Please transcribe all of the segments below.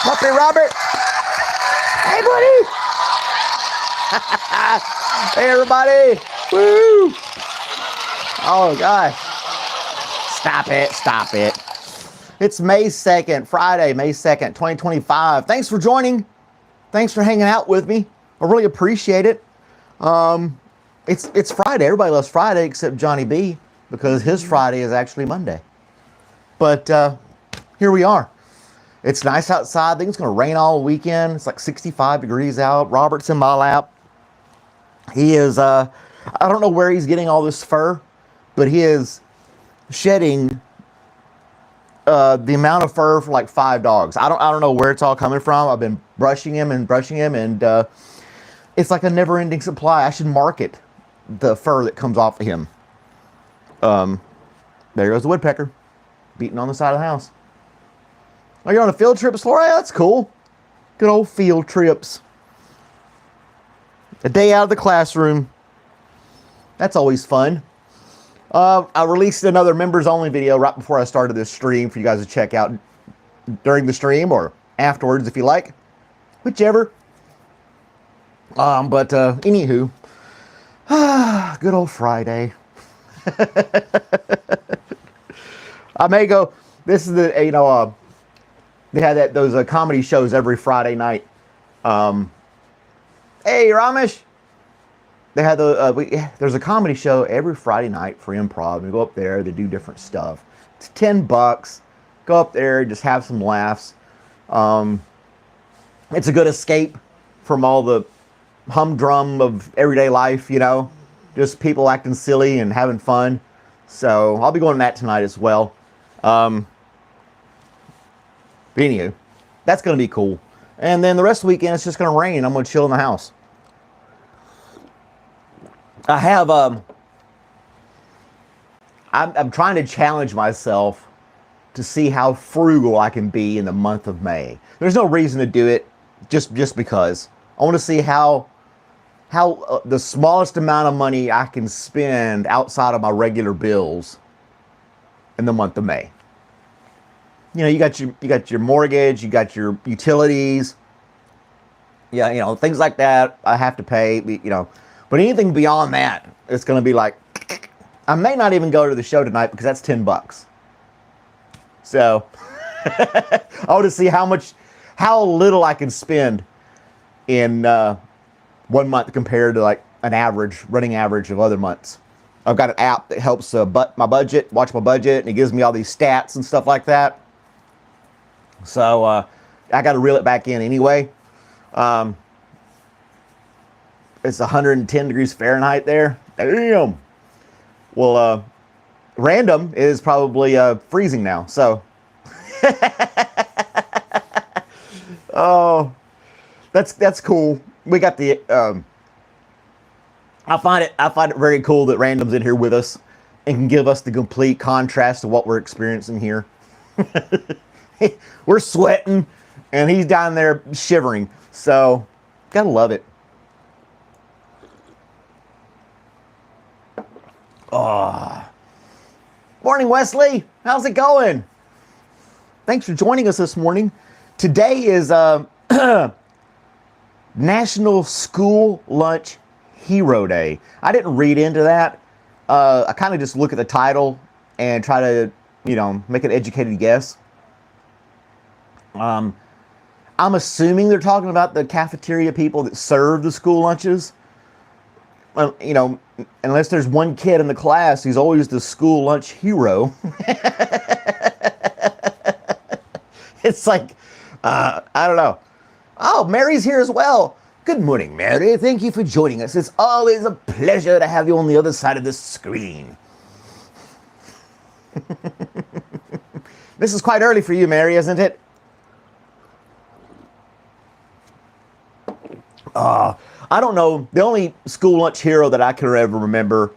Puppy Robert. Hey, buddy. Hey, everybody. Woo. Oh, gosh. Stop it. Stop it. It's May 2nd, Friday, May 2nd, 2025. Thanks for joining. Thanks for hanging out with me. I really appreciate it. It's Friday. Everybody loves Friday except Johnny B, because his Friday is actually Monday. But here we are. It's nice outside. I think it's going to rain all weekend. It's like 65 degrees out. Robert's in my lap. He is, I don't know where he's getting all this fur, but he is shedding the amount of fur for like 5 dogs. I don't know where it's all coming from. I've been brushing him, and it's like a never-ending supply. I should market the fur that comes off of him. There goes the woodpecker, beating on the side of the house. Oh, you're on a field trip, Flora? That's cool. Good old field trips. A day out of the classroom. That's always fun. I released another members-only video right before I started this stream for you guys to check out during the stream or afterwards if you like. Whichever. Anywho. Good old Friday. I may go. This is the, they had those comedy shows every Friday night. Hey, Ramesh. They had there's a comedy show every Friday night for improv. We go up there, they do different stuff. It's $10. Go up there, just have some laughs. It's a good escape from all the humdrum of everyday life, just people acting silly and having fun. So I'll be going to that tonight as well. But anyway, that's going to be cool. And then the rest of the weekend, it's just going to rain. I'm going to chill in the house. I have, I'm trying to challenge myself to see how frugal I can be in the month of May. There's no reason to do it, just because. I want to see how the smallest amount of money I can spend outside of my regular bills in the month of May. You got your mortgage, you got your utilities, things like that I have to pay, But anything beyond that, it's going to be like, I may not even go to the show tonight because that's $10. So I want to see how little I can spend in 1 month compared to like an running average of other months. I've got an app that helps watch my budget, and it gives me all these stats and stuff like that. So I got to reel it back in anyway. It's 110 degrees Fahrenheit there. Damn. Well, random is probably freezing now. So, oh, that's cool. We got the. I find it very cool that random's in here with us and can give us the complete contrast to what we're experiencing here. We're sweating, and he's down there shivering. So, gotta love it. Oh. Morning, Wesley. How's it going? Thanks for joining us this morning. Today is National School Lunch Hero Day. I didn't read into that. I kind of just look at the title and try to, make an educated guess. I'm assuming they're talking about the cafeteria people that serve the school lunches. Unless there's one kid in the class who's always the school lunch hero. It's like, I don't know. Oh, Mary's here as well. Good morning, Mary. Thank you for joining us. It's always a pleasure to have you on the other side of the screen. This is quite early for you, Mary, isn't it? I don't know. The only school lunch hero that I can ever remember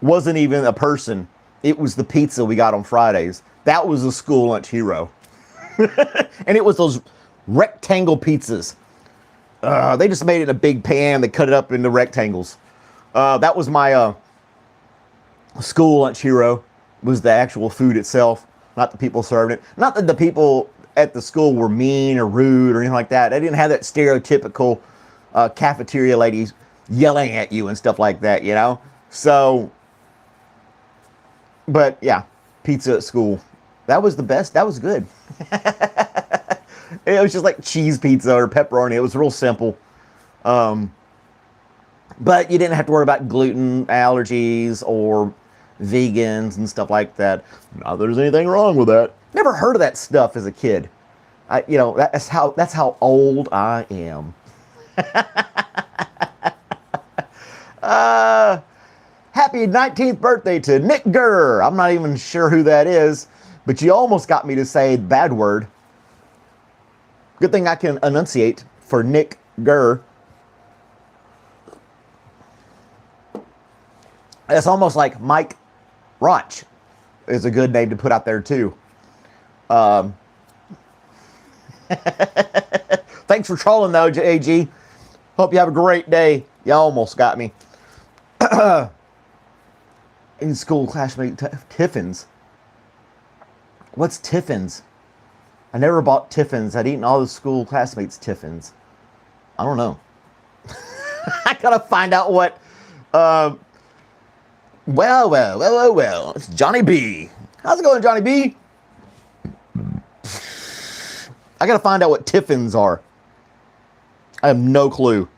wasn't even a person. It was the pizza we got on Fridays. That was a school lunch hero. And it was those rectangle pizzas. They just made it in a big pan. They cut it up into rectangles. That was my school lunch hero, was the actual food itself, not the people serving it. Not that the people at the school were mean or rude or anything like that. They didn't have that stereotypical cafeteria ladies yelling at you and stuff like that, you know? So, but yeah, pizza at school. That was the best. That was good. It was just like cheese pizza or pepperoni. It was real simple. But you didn't have to worry about gluten allergies or vegans and stuff like that. Not that there's anything wrong with that. Never heard of that stuff as a kid. That's how old I am. Happy 19th birthday to Nick Gurr. I'm not even sure who that is, but you almost got me to say the bad word. Good thing I can enunciate for Nick Gurr. It's almost like Mike Roch is a good name to put out there too. Thanks for trolling though, AG. Hope you have a great day. You almost got me. In school classmate Tiffins. What's Tiffins? I never bought Tiffins. I'd eaten all the school classmates' Tiffins. I don't know. I gotta find out what. Well. It's Johnny B. How's it going, Johnny B? I gotta find out what Tiffins are. I have no clue.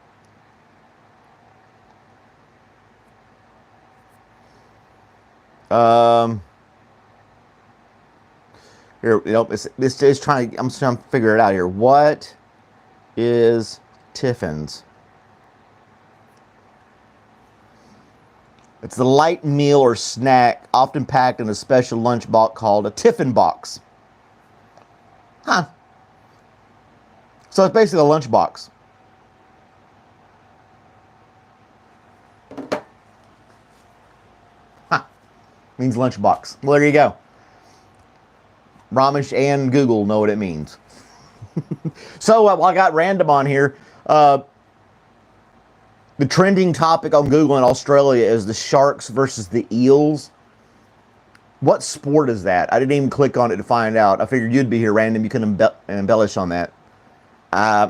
Here, it's just trying. I'm trying to figure it out here. What is Tiffins? It's the light meal or snack, often packed in a special lunch box called a Tiffin box. Huh. So it's basically a lunch box. Huh. Means lunch box. Well, there you go. Ramesh and Google know what it means. So, while I got random on here, the trending topic on Google in Australia is the sharks versus the eels. What sport is that? I didn't even click on it to find out. I figured you'd be here, random. You can embellish on that.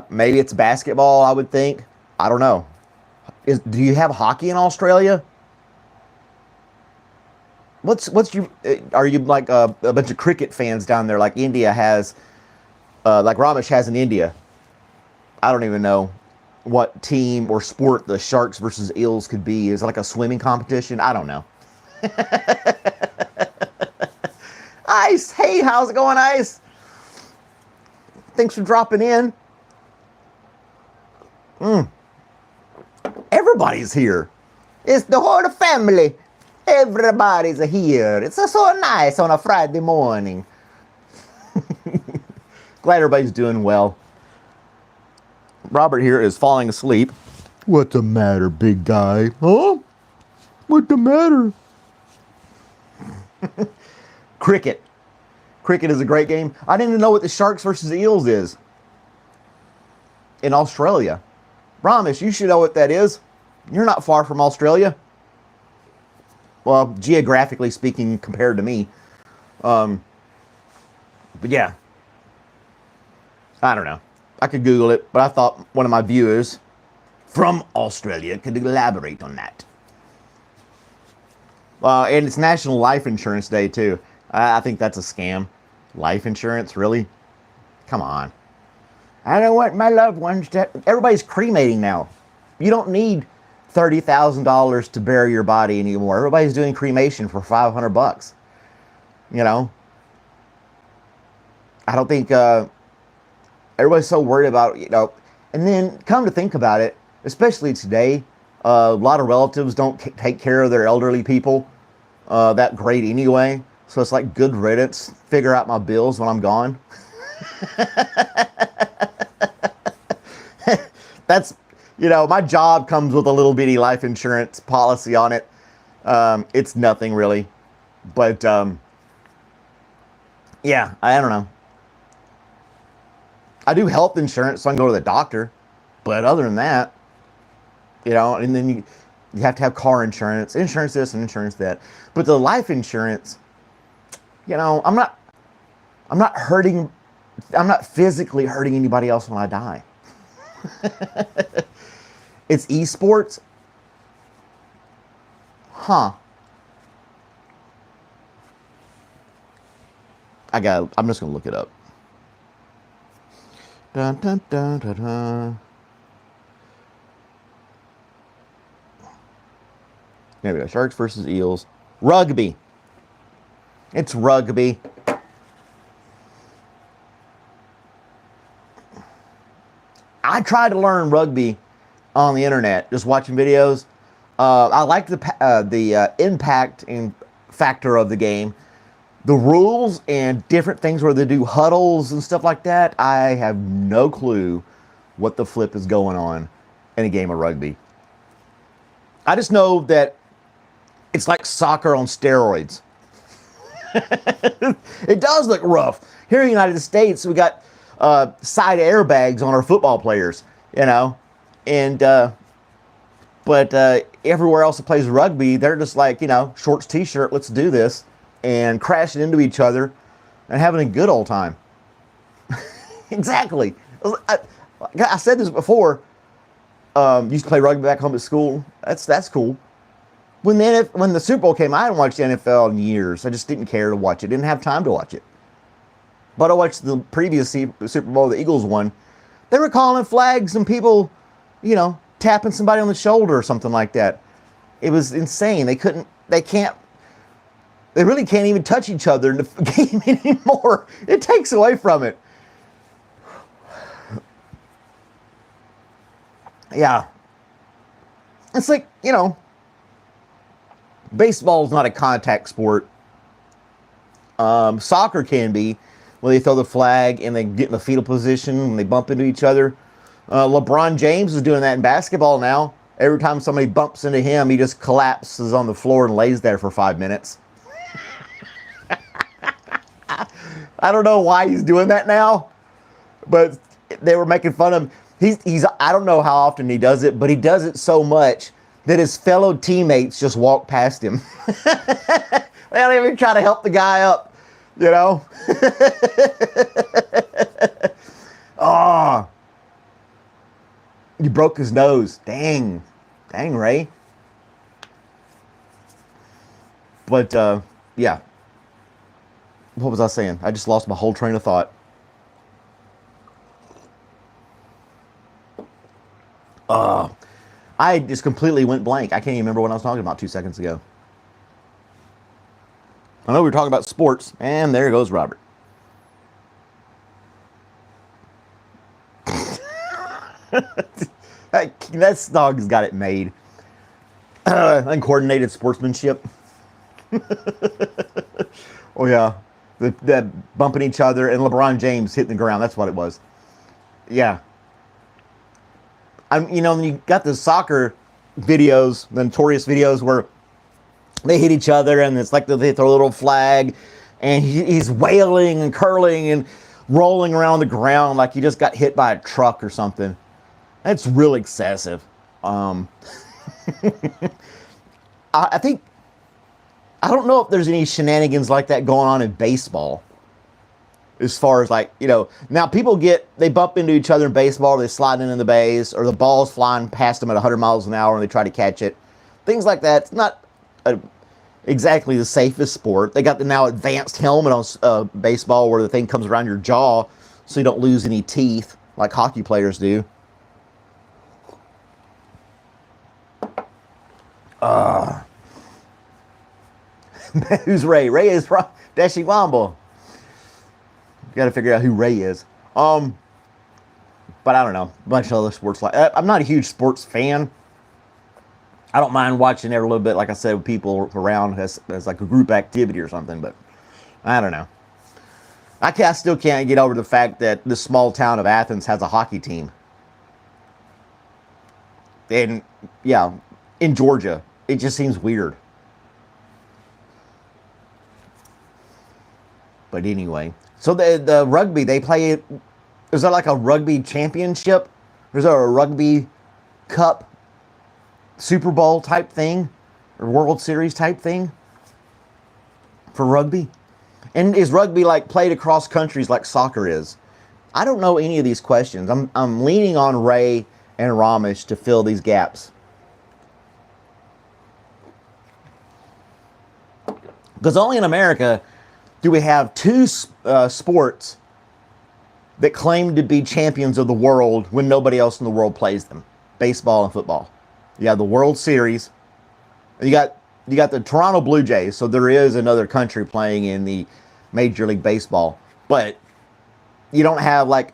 Maybe it's basketball, I would think. I don't know. Do you have hockey in Australia? Are you like a bunch of cricket fans down there like India has, like Ramesh has in India? I don't even know what team or sport the sharks versus eels could be. Is it like a swimming competition? I don't know. Ice, hey, how's it going, Ice? Thanks for dropping in. Everybody's here. It's the whole family. Everybody's here. It's so nice on a Friday morning. Glad everybody's doing well. Robert here is falling asleep. What's the matter, big guy? Huh? What's the matter? Cricket. Cricket is a great game. I didn't even know what the sharks versus eels is in Australia. Ramesh, you should know what that is. You're not far from Australia. Well, geographically speaking, compared to me. But yeah. I don't know. I could Google it, but I thought one of my viewers from Australia could elaborate on that. And it's National Life Insurance Day, too. I think that's a scam. Life insurance, really? Come on. I don't want my loved ones to... Everybody's cremating now. You don't need $30,000 to bury your body anymore. Everybody's doing cremation for $500. You know? I don't think... everybody's so worried about, you know... And then, come to think about it, especially today, a lot of relatives don't take care of their elderly people that great anyway. So it's like good riddance. Figure out my bills when I'm gone. That's, you know, my job comes with a little bitty life insurance policy on it. It's nothing really. But, yeah, I don't know. I do health insurance so I can go to the doctor. But other than that, you know, and then you have to have car insurance, insurance this and insurance that. But the life insurance, you know, I'm not hurting physically hurting anybody else when I die. It's esports? Huh. I'm just gonna look it up. Dun, dun, dun, dun, dun. There we go. Sharks versus Eels. Rugby. It's rugby. I tried to learn rugby on the internet, just watching videos. I like the impact and factor of the game. The rules and different things where they do huddles and stuff like that, I have no clue what the flip is going on in a game of rugby. I just know that it's like soccer on steroids. It does look rough. Here in the United States, we got side airbags on our football players, you know, and but everywhere else that plays rugby, they're just like, you know, shorts, t-shirt, let's do this, and crashing into each other and having a good old time. Exactly. I said this before. Used to play rugby back home at school. That's cool. When the Super Bowl came, I hadn't watched the NFL in years. I just didn't care to watch it. Didn't have time to watch it. But I watched the previous Super Bowl the Eagles won. They were calling flags and people, you know, tapping somebody on the shoulder or something like that. It was insane. They really can't even touch each other in the game anymore. It takes away from it. Yeah. It's like, you know, baseball is not a contact sport. Soccer can be, when they throw the flag and they get in the fetal position and they bump into each other. LeBron James is doing that in basketball now. Every time somebody bumps into him, he just collapses on the floor and lays there for 5 minutes. I don't know why he's doing that now, but they were making fun of him. He's I don't know how often he does it, but he does it so much that his fellow teammates just walk past him. They don't even try to help the guy up, you know? Oh, you broke his nose. Dang, Ray. But yeah. What was I saying? I just lost my whole train of thought. I just completely went blank. I can't even remember what I was talking about 2 seconds ago. I know we were talking about sports, and there goes Robert. That dog's got it made. Uncoordinated sportsmanship. Oh yeah, the bumping each other and LeBron James hitting the ground. That's what it was. Yeah. You know, you got the soccer videos, the notorious videos where they hit each other and it's like they throw a little flag and he's wailing and curling and rolling around the ground like he just got hit by a truck or something. That's real excessive. I think, I don't know if there's any shenanigans like that going on in baseball. As far as like, you know, now people they bump into each other in baseball, or they slide into the base, or the ball's flying past them at 100 miles an hour and they try to catch it. Things like that. It's not exactly the safest sport. They got the now advanced helmet on baseball where the thing comes around your jaw so you don't lose any teeth like hockey players do. Who's Ray? Ray is from Dashi Womble. Got to figure out who Ray is. But I don't know. A bunch of other sports like I'm not a huge sports fan. I don't mind watching every little bit, like I said, with people around as like a group activity or something. But I don't know. I still can't get over the fact that this small town of Athens has a hockey team. And yeah, in Georgia, it just seems weird. But anyway. So the rugby, they play it, is there like a rugby championship? Is there a rugby cup, Super Bowl type thing? Or World Series type thing? For rugby? And is rugby like played across countries like soccer is? I don't know any of these questions. I'm leaning on Ray and Ramesh to fill these gaps. Because only in America do we have two sports that claim to be champions of the world when nobody else in the world plays them. Baseball and football. You have the World Series. You got the Toronto Blue Jays, so there is another country playing in the Major League Baseball. But you don't have like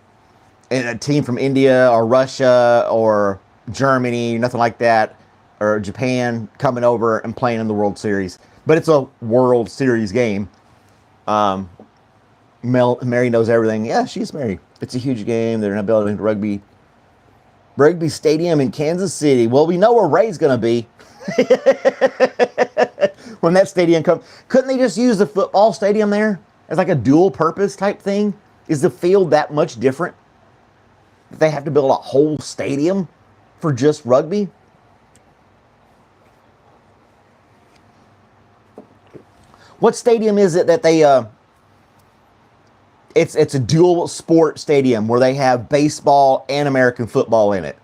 a team from India or Russia or Germany, nothing like that, or Japan coming over and playing in the World Series. But it's a World Series game. Mary knows everything. Yeah, she's Mary. It's a huge game. They're not building rugby stadium in Kansas City. Well, we know where Ray's going to be when that stadium comes. Couldn't they just use the football stadium there as like a dual purpose type thing? Is the field that much different? They have to build a whole stadium for just rugby? What stadium is it that they it's a dual sport stadium where they have baseball and American football in it.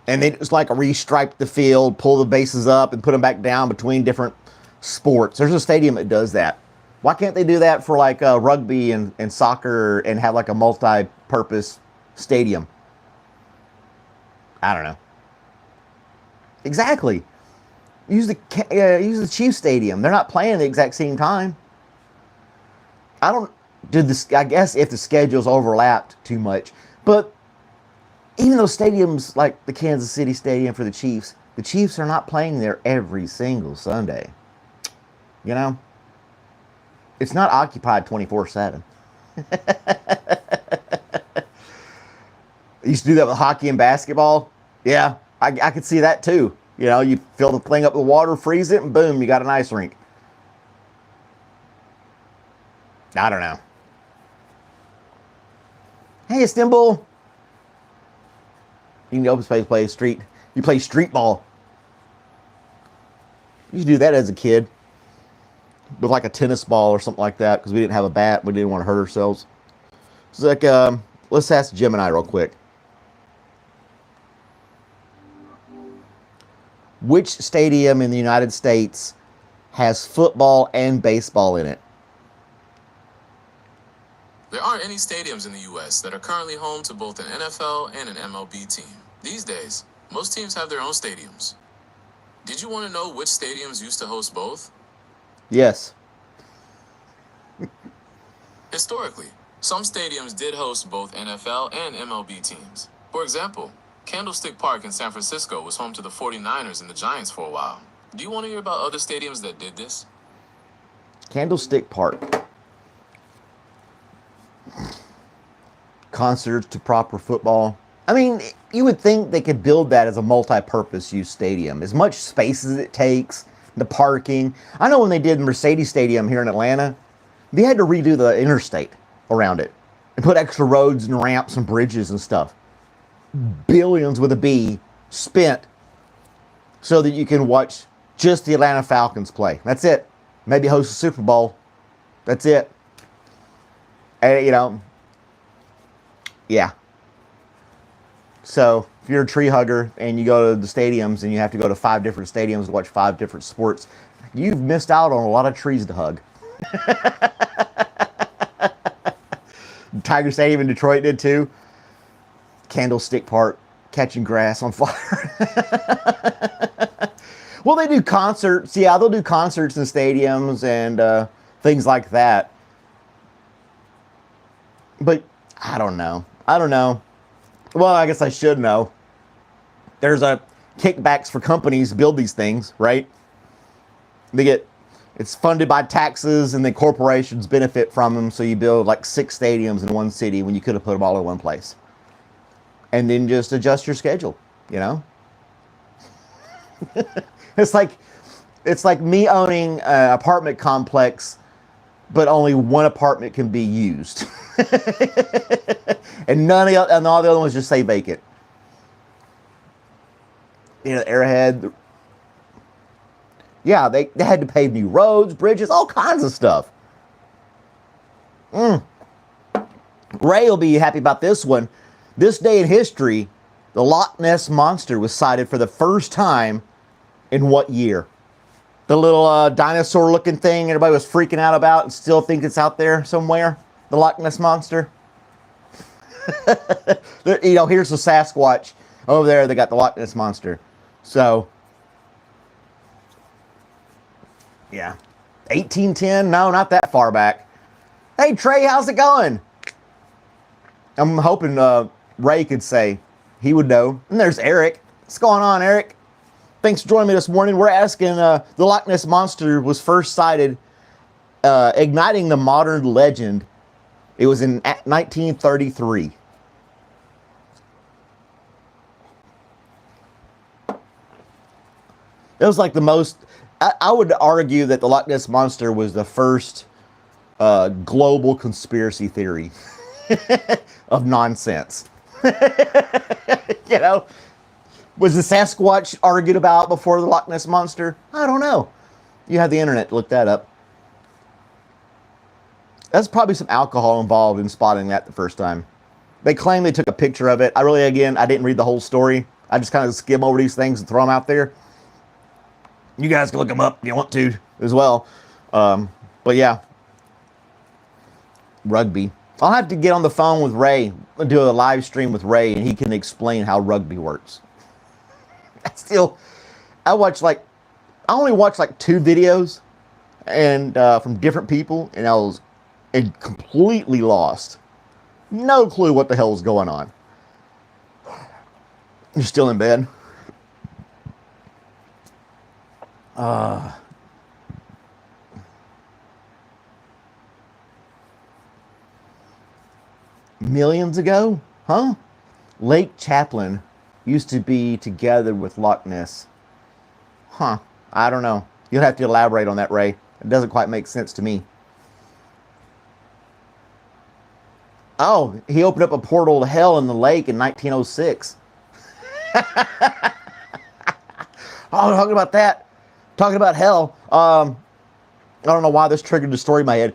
And they just like restripe the field, pull the bases up and put them back down between different sports. There's a stadium that does that. Why can't they do that for like rugby and soccer and have like a multi-purpose stadium? I don't know. Exactly. Use the Chiefs stadium. They're not playing at the exact same time. I guess if the schedules overlapped too much. But even those stadiums like the Kansas City Stadium for the Chiefs are not playing there every single Sunday. You know? It's not occupied 24/7. Used to do that with hockey and basketball. Yeah, I could see that too. You know, you fill the thing up with water, freeze it, and boom, you got an ice rink. I don't know. Hey, Istanbul. You can open space, play street. You play street ball. You used to do that as a kid. With like a tennis ball or something like that, because we didn't have a bat. We didn't want to hurt ourselves. It's like, let's ask Gemini real quick. Which stadium in the United States has football and baseball in it? There aren't any stadiums in the U.S. that are currently home to both an NFL and an MLB team. These days, most teams have their own stadiums. Did you want to know which stadiums used to host both? Yes. Historically, some stadiums did host both NFL and MLB teams. For example, Candlestick Park in San Francisco was home to the 49ers and the Giants for a while. Do you want to hear about other stadiums that did this? Candlestick Park. Concerts to proper football. I mean, you would think they could build that as a multi-purpose use stadium. As much space as it takes, the parking. I know when they did Mercedes Stadium here in Atlanta, they had to redo the interstate around it and put extra roads and ramps and bridges and stuff. Billions with a B spent so that you can watch just the Atlanta Falcons play. That's it. Maybe host a Super Bowl. That's it. And, you know, yeah. So if you're a tree hugger and you go to the stadiums and you have to go to 5 different stadiums to watch 5 different sports, you've missed out on a lot of trees to hug. Tiger Stadium in Detroit did too. Candlestick Park, catching grass on fire. Well, they do concerts. Yeah, they'll do concerts in stadiums and things like that. But I don't know. Well, I guess I should know. There's kickbacks for companies to build these things, right? It's funded by taxes and the corporations benefit from them. So you build like 6 stadiums in one city when you could have put them all in one place. And then just adjust your schedule, you know? It's like me owning an apartment complex, but only one apartment can be used. And all the other ones just say vacant. You know, Arrowhead. Yeah, they had to pave new roads, bridges, all kinds of stuff. Ray will be happy about this one. This day in history, the Loch Ness Monster was sighted for the first time in what year? The little dinosaur-looking thing everybody was freaking out about and still think it's out there somewhere? The Loch Ness Monster? You know, here's the Sasquatch. Over there, they got the Loch Ness Monster. So, yeah. 1810? No, not that far back. Hey, Trey, how's it going? I'm hoping Ray could say he would know. And there's Eric. What's going on, Eric? Thanks for joining me this morning. We're asking, the Loch Ness Monster was first sighted, igniting the modern legend. It was in 1933. It was like the most... I would argue that the Loch Ness Monster was the first global conspiracy theory of nonsense. You know? Was the Sasquatch argued about before the Loch Ness Monster? I don't know. You have the internet to look that up. That's probably some alcohol involved in spotting that the first time. They claim they took a picture of it. I didn't read the whole story. I just kind of skim over these things and throw them out there. You guys can look them up if you want to as well. But yeah. Rugby. I'll have to get on the phone with Ray and do a live stream with Ray, and he can explain how rugby works. I only watched like 2 videos and from different people, and I was completely lost. No clue what the hell is going on. You're still in bed? Millions ago? Huh? Lake Chaplin used to be together with Loch Ness. Huh. I don't know. You'll have to elaborate on that, Ray. It doesn't quite make sense to me. Oh, he opened up a portal to hell in the lake in 1906. Oh, talking about that. Talking about hell. I don't know why this triggered the story in my head.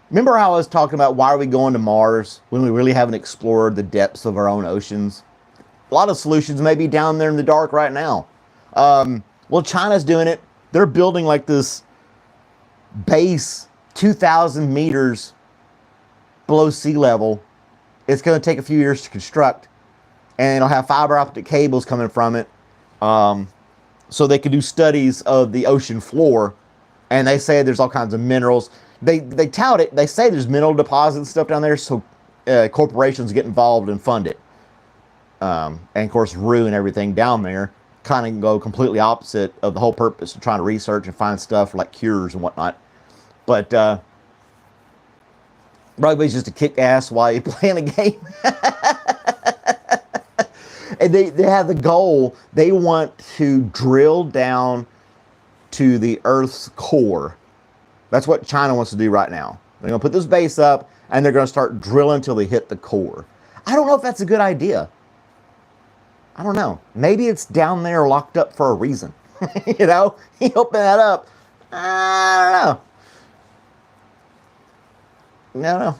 Remember how I was talking about why are we going to Mars when we really haven't explored the depths of our own oceans? A lot of solutions may be down there in the dark right now. Well, China's doing it. They're building like this base 2,000 meters below sea level. It's going to take a few years to construct, and it'll have fiber optic cables coming from it, so they can do studies of the ocean floor. And they say there's all kinds of minerals. They tout it. They say there's mineral deposits and stuff down there, so corporations get involved and fund it, and of course ruin everything down there. Kind of go completely opposite of the whole purpose of trying to research and find stuff like cures and whatnot. But rugby's just a kick ass while you're playing a game. And they have the goal. They want to drill down to the Earth's core. That's what China wants to do right now. They're going to put this base up, and they're going to start drilling until they hit the core. I don't know if that's a good idea. I don't know. Maybe it's down there locked up for a reason. You know? He opened that up. I don't know.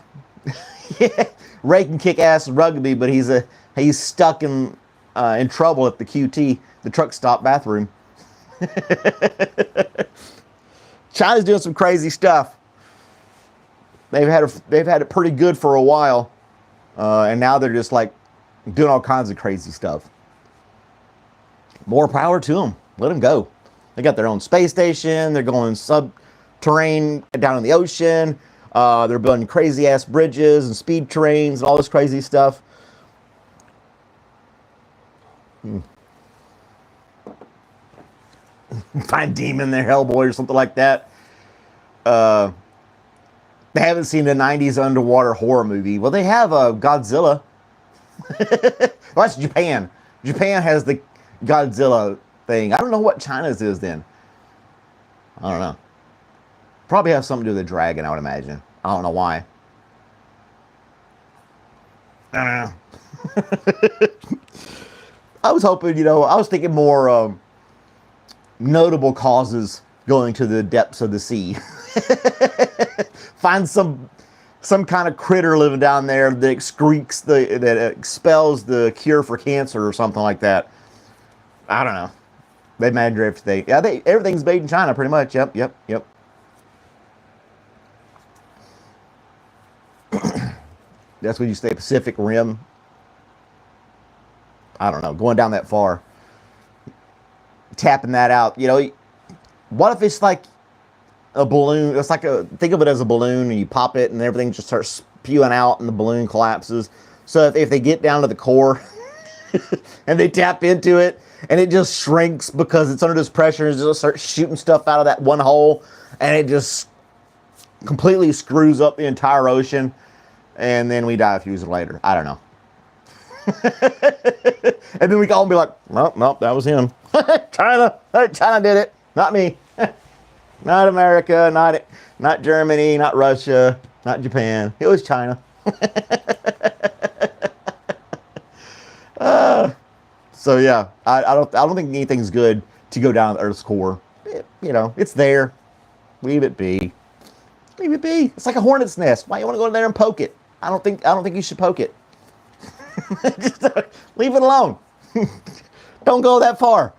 Yeah. Ray can kick ass rugby, but he's stuck in trouble at the QT, the truck stop bathroom. China's doing some crazy stuff. They've had it pretty good for a while, and now they're just like doing all kinds of crazy stuff. More power to them. Let them go. They got their own space station. They're going subterranean down in the ocean. They're building crazy ass bridges and speed trains and all this crazy stuff. Find Demon there, Hellboy or something like that. They haven't seen the 90s underwater horror movie. Well, they have Godzilla. Well, that's Japan. Japan has the Godzilla thing. I don't know what China's is then. I don't know. Probably have something to do with the dragon, I would imagine. I don't know why. I don't know. I was hoping, I was thinking more notable causes going to the depths of the sea. Find some some kind of critter living down there that expels the cure for cancer or something like that. I don't know. They manage everything. Yeah, everything's made in China pretty much. Yep. That's when you say Pacific Rim. I don't know. Going down that far, tapping that out. What if it's like a balloon? It's like think of it as a balloon, and you pop it, and everything just starts spewing out, and the balloon collapses. So if they get down to the core, and they tap into it, and it just shrinks because it's under this pressure, and it just starts shooting stuff out of that one hole, and it just completely screws up the entire ocean, and then we die a few years later. I don't know. And then we can all be like, nope, that was him. China did it, not me. Not America, not Germany, not Russia, not Japan. It was China. So yeah, I don't think anything's good to go down the Earth's core. It's there. Leave it be. Leave it be. It's like a hornet's nest. Why you want to go in there and poke it? I don't think you should poke it. Just leave it alone. Don't go that far.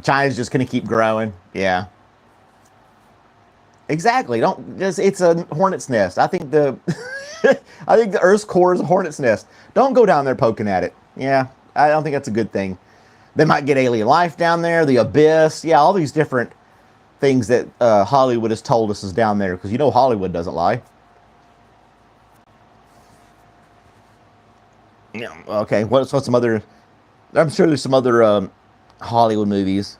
China's just going to keep growing. Yeah. Exactly. It's a hornet's nest. I think the Earth's core is a hornet's nest. Don't go down there poking at it. Yeah. I don't think that's a good thing. They might get alien life down there, the abyss. Yeah, all these different things that Hollywood has told us is down there, because Hollywood doesn't lie. Yeah. Okay. What's some other? I'm sure there's some other Hollywood movies.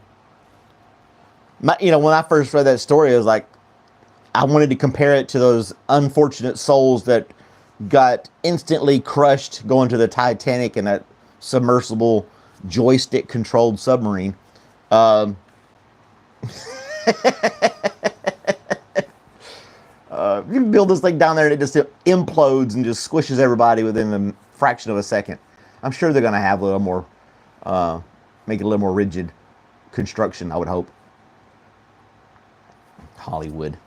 When I first read that story, I was like, I wanted to compare it to those unfortunate souls that got instantly crushed going to the Titanic in that submersible joystick-controlled submarine. You can build this thing down there and it just implodes and just squishes everybody within a fraction of a second. I'm sure they're going to have a little more, make it a little more rigid construction, I would hope. Hollywood.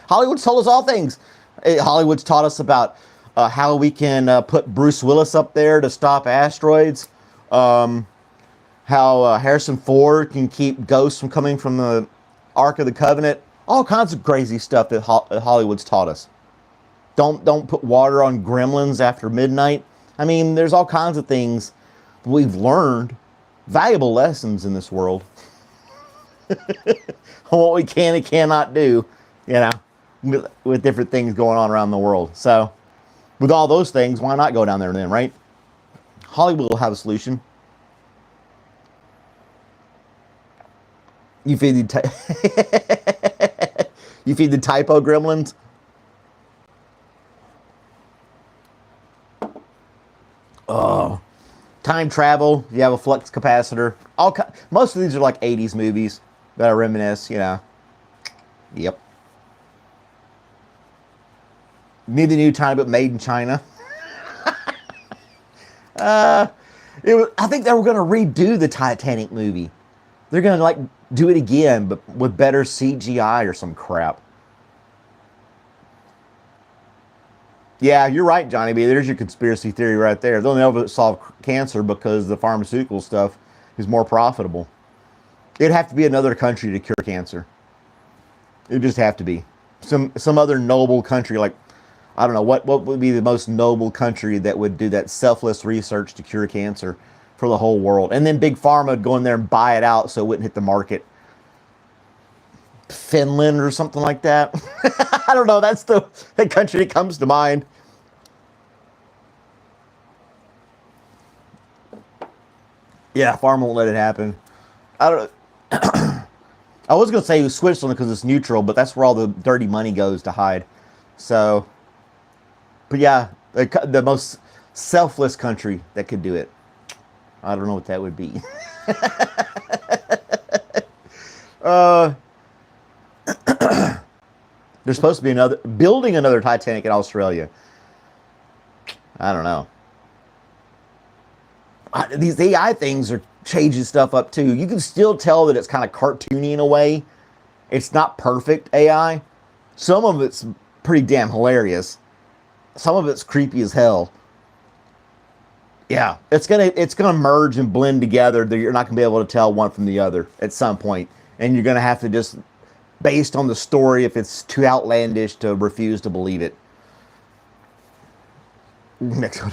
Hollywood's told us all things. Hollywood's taught us about how we can put Bruce Willis up there to stop asteroids. How Harrison Ford can keep ghosts from coming from the Ark of the Covenant. All kinds of crazy stuff that Hollywood's taught us. Don't put water on gremlins after midnight. I mean, there's all kinds of things we've learned, valuable lessons in this world. What we can and cannot do, with different things going on around the world. So, with all those things, why not go down there then, right? Hollywood will have a solution. You feed the you feed the typo gremlins. Oh, time travel. You have a flux capacitor. Most of these are like 80s movies that I reminisce. Yep. Need the new time, but made in China. I think they were going to redo the Titanic movie. They're going to do it again, but with better CGI or some crap. Yeah, you're right, Johnny B. There's your conspiracy theory right there. They'll never solve cancer because the pharmaceutical stuff is more profitable. It'd have to be another country to cure cancer. It'd just have to be. Some other noble country, like, I don't know, what would be the most noble country that would do that selfless research to cure cancer for the whole world? And then Big Pharma would go in there and buy it out so it wouldn't hit the market. Finland or something like that. I don't know. That's the country that comes to mind. Yeah, Pharma won't let it happen. I don't know. I was going to say Switzerland because it's neutral, but that's where all the dirty money goes to hide. So, but yeah, the most selfless country that could do it. I don't know what that would be. There's supposed to be building another Titanic in Australia. I don't know. these AI things are changing stuff up too. You can still tell that it's kind of cartoony in a way. It's not perfect AI. Some of it's pretty damn hilarious. Some of it's creepy as hell. Yeah, it's gonna merge and blend together. That you're not gonna be able to tell one from the other at some point, and you're gonna have to just, based on the story, if it's too outlandish to refuse to believe it. Next one.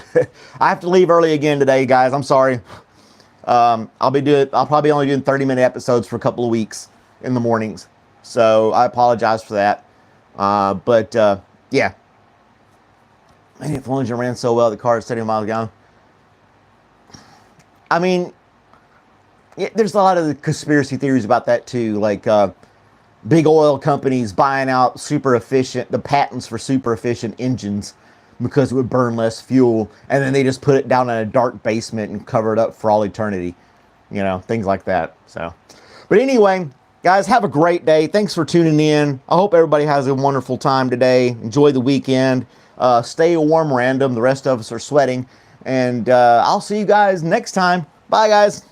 I have to leave early again today, guys. I'm sorry. I'll probably only doing 30-minute episodes for a couple of weeks in the mornings, so I apologize for that. Yeah. Man, if only ran so well, the car is 70 miles gone. I mean, yeah, there's a lot of the conspiracy theories about that too, like big oil companies buying out the patents for super efficient engines because it would burn less fuel, and then they just put it down in a dark basement and cover it up for all eternity. You know, things like that. So, but anyway, guys, have a great day. Thanks for tuning in. I hope everybody has a wonderful time today. Enjoy the weekend. Stay warm, random. The rest of us are sweating. And I'll see you guys next time. Bye, guys.